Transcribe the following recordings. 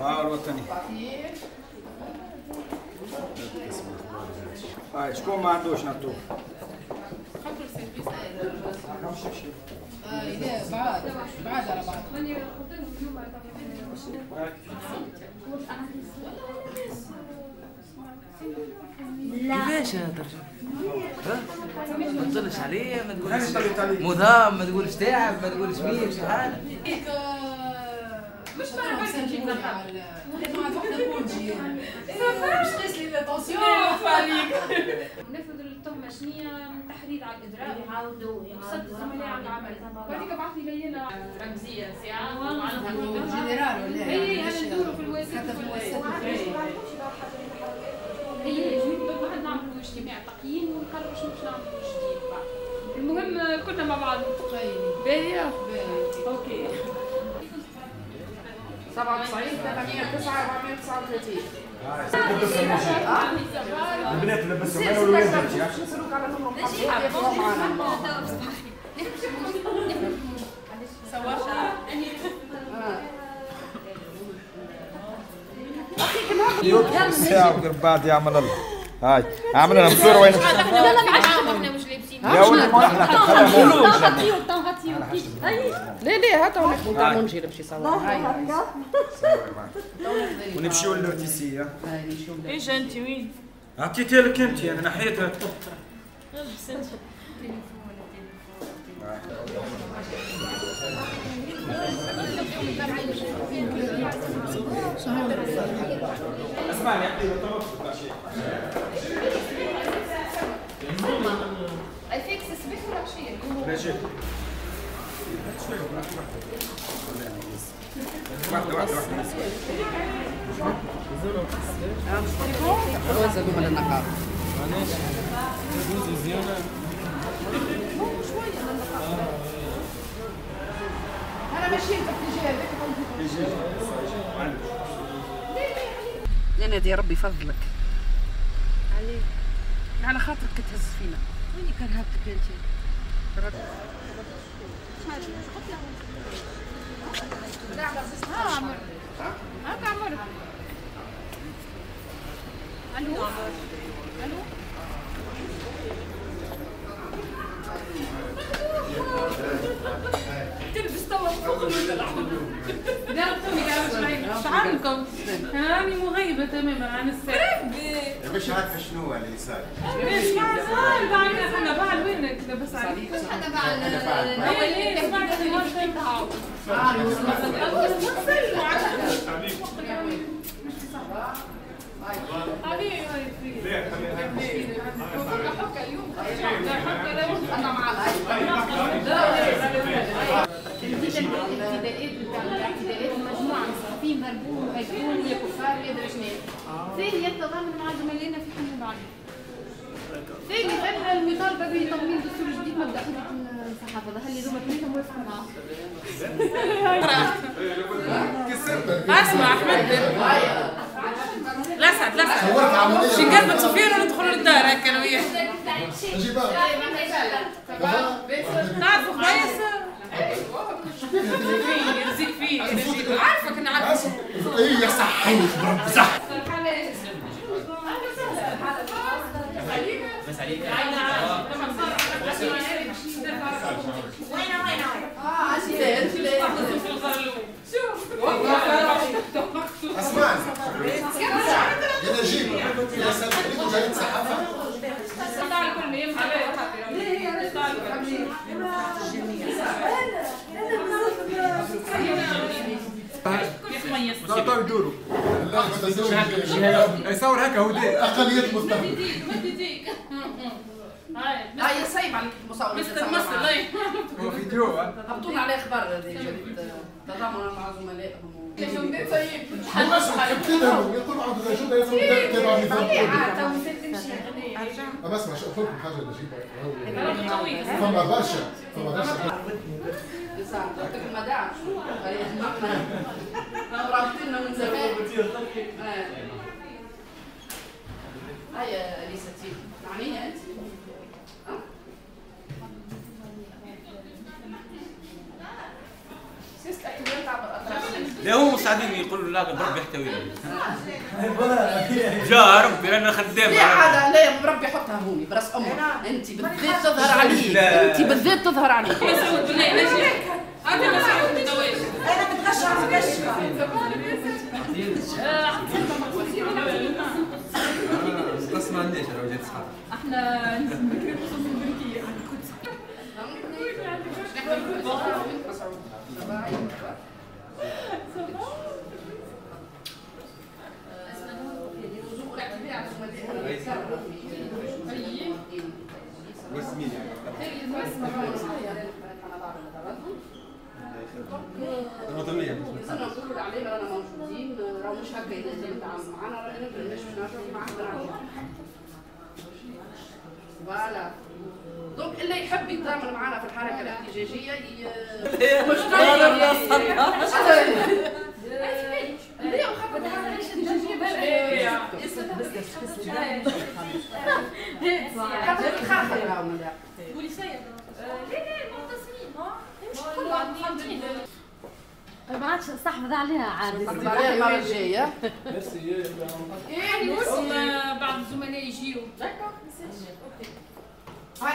الوطني. هاي شكون ما عندوش نطوف؟ لا بعد على بعض. كيفاش هذا؟ ما تطلش عليه، ما تقولش مذام، ما تقولش تعب، ما تقولش مين شي حاجه. مش بعرف نجيب لها مع وحده كونجي مش تسلي لاتونسيون عليك. نفرض التهمه شنية تحريض على الاضراب يعاودوا صد الزملاء على العمل. بعديك بعث لي لينا رمزيه ساعه ومعناتها جنرال ولا هي هذا ندوروا في الواسط حتى في الواسط. هي جيب واحد نعملوا اجتماع تقييم ونقرروا شنو باش نعملوا جديد بعد. المهم كنا مع بعض. باهيه؟ اوكي. 97 309 439. البنات لبسوا معنا والولاد نسلوك على نمرة معنا ساعة وقربات يا عمل الله. هاي عمل لنا بصورة وين؟ لا لا احنا مش لابسين. يا ولد لا لا هاتوا نحن نجي نمشي سوا. هاي ونمشيو للارتيسية. ايش انت وين؟ عطيتها لك انت انا نحيتها. اسمعني احكي له طلبت شيء. الفيكس سبيك ولا شيء؟ لا شيء. واحدة روزة قبل النهار. أنا ماشيين في الاتجاه هذاك. يا ربي فضلك. عليك. على خاطرك تهز فينا. وين كرهتك انت؟ عمر هاك عمر. الو الو تلبس توا فوق شعركم هاني مغيبة تماما عن الساعة. يا باش عارفه شنو اللي صار؟ انا بعد وينك لاباس عليك؟ انا بعد الابتداءات المجموعه مصرفين هربون وهجرون يا كفار يا درجنات. ثاني التضامن مع زملائنا في حمل العلم. ثاني ان المطالبه بتضمين دستور جديد مبدا خدمه الصحافه. هل اللي كلنا موافقين معاه؟ اسمع احمد لسعد شنقلب سفيان وندخلوا للدار هكا انا وياه. تعرفوا كويس؟ يرزيك فيه عارفك انا عارفه. ايه صحيح صح. بس عليك اسمعني يا نجيب يا سلمى جايين صحافه. لا يدوروا. لا يصور هكا هو دي اقليه مستهدفه. هاي صعيب عليك المصور. مستر هو فيديو. هبطونا عليه اخبار هذه جريده تضامن مع زملائهم. ابتدوا يطلعوا على الجوده تبع نظام. بس ما شوف لكم حاجه نجيبها. فما برشا تعطيك المداعم. رابطيننا من زمان. هيا ليستي معنية انت. سياسة الاعتبارات لا هم مستعدين يقولوا لا بربي يحتوينا. جا ربي انا خدام. لا هذا لا بربي حطها هوني براس امك. انت بالذات تظهر عليك. انت بالذات تظهر عليك. مسعود بالله نجي. هذا مسعود الدواش. انا متغشع متغشع. بس ما عنديش انا وجدت صحاب. احنا نسمي تركيا. نقول عليه رانا موجودين راه مش هكا يلزم يتعامل معنا رانا نقدر نشوف معاه فوالا دونك اللي يحب يتعامل معنا في الحركه الاحتجاجيه مش ما عادش نستحفظ عليها عاد. نستحفظ عليها المره الجايه. يعني بعض الزملاء يجيو. هاي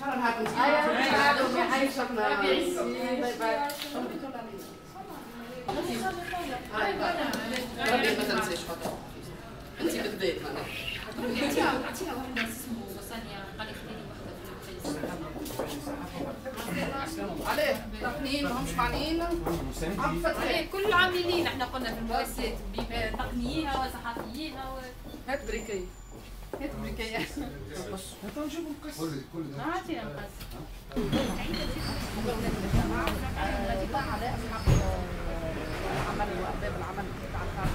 شكرا هاكم. هاي شكرا. ربي ما تنساش خاطر انت بالذات اعطيها واحده اسمه وصانيا قال لي عليه تقنين ماهمش معنيين عليه كل عاملين احنا قلنا في المؤسسات تقنيين وصحفيين هات بريكي هات بريكي اعطيها نقص العمل وآداب العمل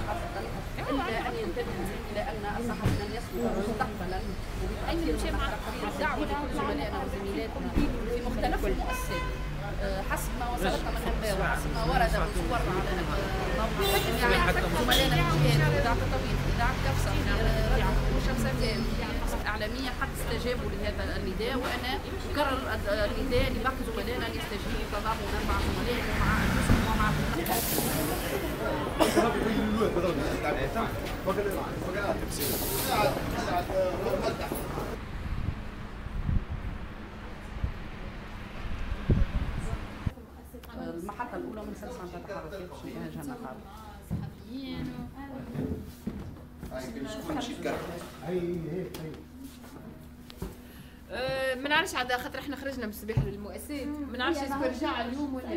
خاصة إلا أن ينتبه إلى أن الصحفي لن يصبح مستقبلا وبالتأكيد الدعوة لكل زملائنا وزميلاتنا في مختلف المؤسسات حسب ما وصلتنا من أنباء وحسب ما ورد من صور على يعني زملائنا في الجهات إذاعة التطوير إذاعة كفصة شمس FM الإعلامية حتى استجابوا لهذا النداء وأنا أكرر النداء لباقي زملائنا أن يستجيبوا تضامنا مع زملائهم ومع أنفسهم ومع المحطة الأولى من سلسلة التحركات شيئا جنة ما نعرفش عاد خاطر احنا خرجنا من الصباح للمؤسسات ما نعرفش اذا رجع اليوم ولا لا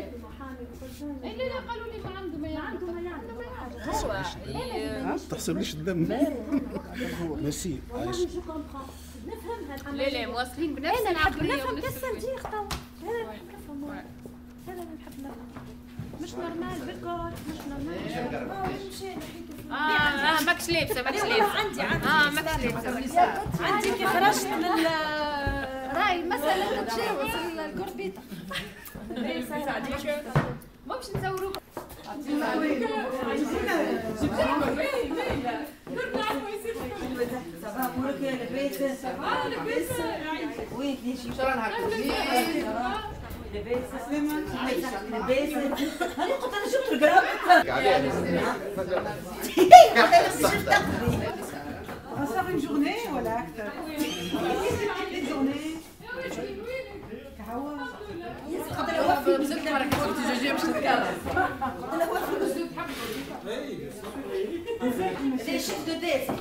لا قالوا لي ما عنده ما يعمل هو تحسبليش الدم ميرسي عايش لا مواصلين بنفس العقليه نفهم كالصديق تو هذا نفهم هذا نحب نفهم مش نورمال بالكل مش نورمال ماكش لابسه ماكش لابسه ماكش لابسه عندي كي خرجت من راي مسألة تتجاوز الكوربيتا ما باش نصوروك صار une journée ولا أكثر؟ une journée. كهوا. بزاف حركات احتجاجية باش تتكرر. C'est chef de desk.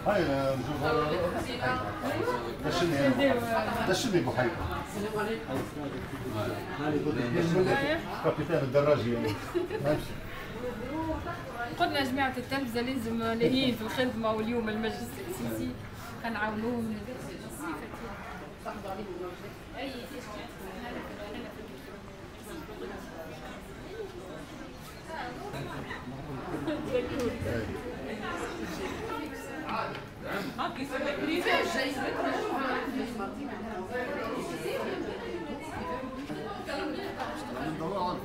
هاي دشني بحيرة كابتن الدراجي قلنا جماعة التلفزة لازم لاهين في الخدمة واليوم المجلس التأسيسي كنعاونوهم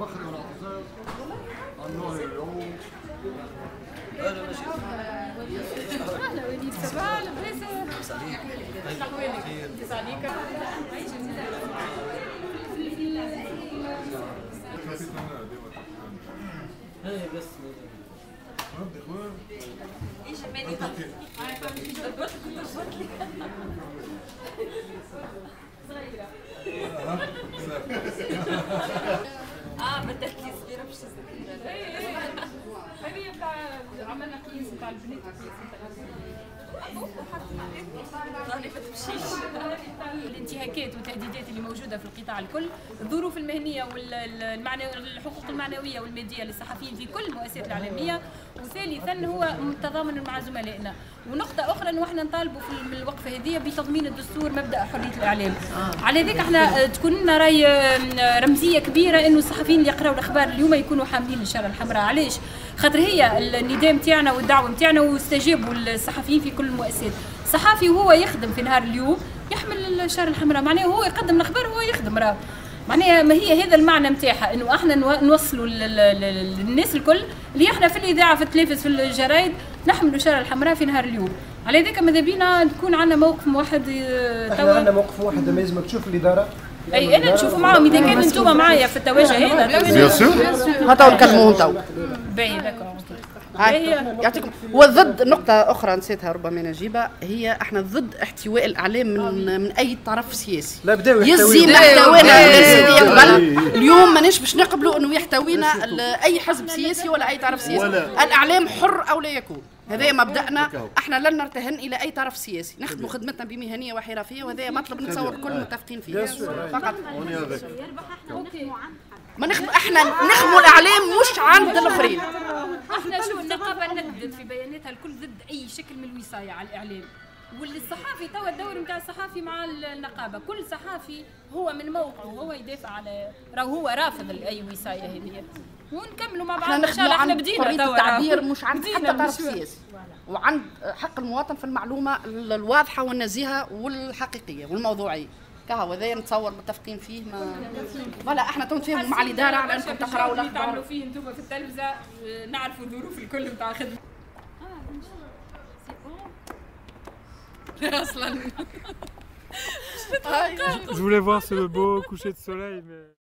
الفخر والاعتزاز النوع اليوم. اهلا ماشي. اهلا وليد صباح لاباس عليك؟ احوالك؟ لاباس عليك؟ ايه بس بدك كيس صغيره باش تستفيد. هذه بتاع عملنا كيس بتاع البنات الانتهاكات والتهديدات اللي موجوده في القطاع الكل، الظروف المهنيه والحقوق المعنويه والماديه للصحفيين في كل المؤسسات الاعلاميه، وثالثا هو تضامن مع زملائنا. ونقطه اخرى انه احنا نطالبوا في الوقفه هذه بتضمين الدستور مبدا حريه الاعلام. على ذلك احنا تكون لنا راي رمزيه كبيره انه الصحفيين اللي يقراوا الاخبار اليوم يكونوا حاملين الشاره الحمراء. علاش؟ خاطر هي النداء نتاعنا والدعوه نتاعنا واستجابوا الصحفيين في كل المؤسسات. الصحفي وهو يخدم في نهار اليوم يحمل الشاره الحمراء، معناه هو يقدم الاخبار وهو يخدم راه. معناها ما هي هذا المعنى نتاعها، انه احنا نوصلوا للناس الكل اللي احنا في الاذاعه في التلفز في الجرايد نحملوا الشاره الحمراء في نهار اليوم. على ذلك ماذا بينا نكون عندنا موقف موحد. احنا عندنا موقف واحد لما لازمك تشوف الاداره. اي انا نشوف معاهم اذا كان انتم معايا في التوجه هذا. بيان سور. هاتوا نكلموهم تو. باهي داكور. يعطيكم. وضد نقطة أخرى نسيتها ربما نجيبها، هي احنا ضد احتواء الإعلام من أي طرف سياسي. لا بداو يزي ما احتوانا سيدي يقبل، اليوم ماناش باش نقبلوا إنه يحتوينا أي حزب سياسي ولا أي طرف سياسي. الإعلام حر أو لا يكون. هذا مبدأنا، احنا لن نرتهن إلى أي طرف سياسي، نخدموا خدمتنا بمهنية وحرفية، وهذا مطلب نتصور الكل متفقين فيه. فقط. ما احنا نخدموا الإعلام مش عند الآخرين. احنا شو النقابه نددت في بياناتها الكل ضد اي شكل من الوصايه على الاعلام، والصحافي توا الدور نتاع الصحافي مع النقابه، كل صحافي هو من موقعه هو يدافع على هو رافض اي وصايه هذه، ونكملوا مع بعض ان شاء الله. احنا بدينا حرية التعبير مش عند حتى طرف سياسي، وعند حق المواطن في المعلومه الواضحه والنزيهه والحقيقيه والموضوعيه. كهو هذا نتصور متفقين فيه. ما ولا احنا تنتفاهموا مع الاداره على انكم تقراوا الاخبار. تعملوا فيه انتم في التلفزه، نعرفوا الظروف الكل نتاع الخدمه. اصلا Je voulais voir ce beau coucher de soleil mais